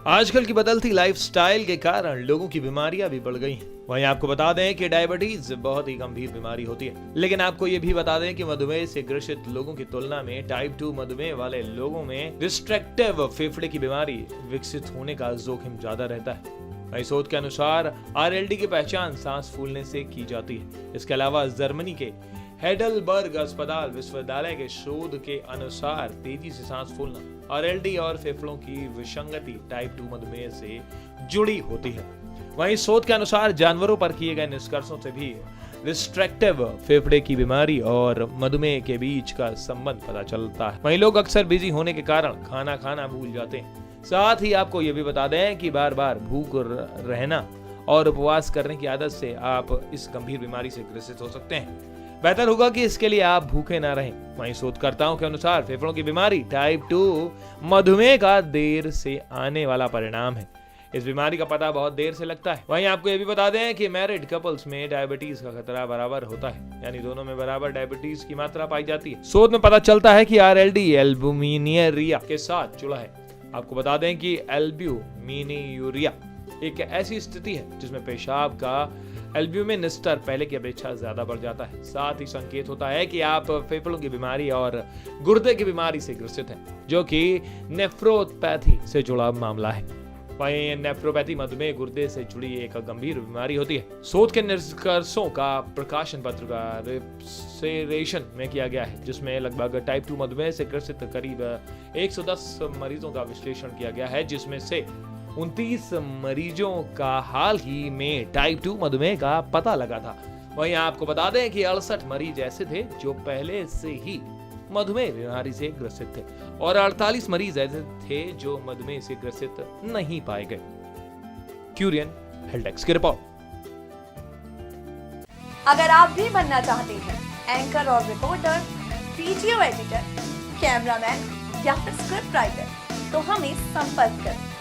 आजकल की बदलती लाइफस्टाइल के कारण लोगों की बीमारियां भी बढ़ गई हैं। वहीं आपको बता दें कि डायबिटीज बहुत ही गंभीर बीमारी होती है, लेकिन आपको ये भी बता दें कि मधुमेह से ग्रसित लोगों की तुलना में टाइप 2 मधुमेह वाले लोगों में रिस्ट्रिक्टिव फेफड़े की बीमारी विकसित होने का जोखिम ज्यादा रहता है। वहीं शोध के अनुसार आरएलडी की पहचान सांस फूलने से की जाती है। इसके अलावा जर्मनी के हेडलबर्ग अस्पताल विश्वविद्यालय के शोध के अनुसार तेजी से सांस फूलना आरएलडी और फेफड़ों की विसंगति टाइप 2 मधुमेह से जुड़ी होती है। वहीं शोध के अनुसार जानवरों पर किए गए निष्कर्षों से भी रिस्ट्रिक्टिव फेफड़े की बीमारी और मधुमेह के बीच का संबंध पता चलता है। वहीं लोग अक्सर बिजी होने के कारण खाना खाना भूल जाते हैं। साथ ही आपको ये भी बता दें कि बार बार भूख रहना और उपवास करने की आदत से आप इस गंभीर बीमारी से ग्रसित हो सकते हैं। बेहतर होगा कि इसके लिए आप भूखे ना रहें। वहीं शोधकर्ताओं के अनुसार फेफड़ों की बीमारी टाइप 2 मधुमेह का देर से आने वाला परिणाम है। इस बीमारी का पता बहुत देर से लगता है। वहीं आपको ये भी बता दें कि मैरिड कपल्स में डायबिटीज का खतरा बराबर होता है, यानी दोनों में बराबर डायबिटीज की मात्रा पाई जाती है। शोध में पता चलता है कि आरएलडी एल्बुमिनियूरिया के साथ जुड़ा है। आपको बता दें कि एल्ब्यूमिन्यूरिया एक ऐसी स्थिति है जिसमें पेशाब का एल्ब्यूमिन स्तर पहले की अपेक्षा ज्यादा बढ़ जाता है। साथ ही संकेत होता है कि आप फेफड़ों की बीमारी और गुर्दे की बीमारी से ग्रसित हैं, जो कि नेफ्रोपैथी से जुड़ा मामला है। वहीं नेफ्रोपैथी मधुमेह गुर्दे से जुड़ी एक गंभीर बीमारी होती है। शोध के निष्कर्षों का प्रकाशन पत्र का रिसेरेशन में किया गया है, जिसमें लगभग टाइप 2 मधुमेह से ग्रसित करीब 110 मरीजों का विश्लेषण किया गया है, जिसमें से 29 मरीजों का हाल ही में टाइप 2 मधुमेह का पता लगा था। वहीं आपको बता दें कि 68 मरीज ऐसे थे जो पहले से ही मधुमेह बीमारी से ग्रसित थे और 48 मरीज ऐसे थे जो मधुमेह से ग्रसित नहीं पाए गए। क्यूरियन हेल्थ डेस्क की रिपोर्ट। अगर आप भी बनना चाहते हैं एंकर और रिपोर्टर, वीडियो एडिटर, कैमरामैन या फिर स्क्रिप्ट राइटर, तो हमें संपर्क करें।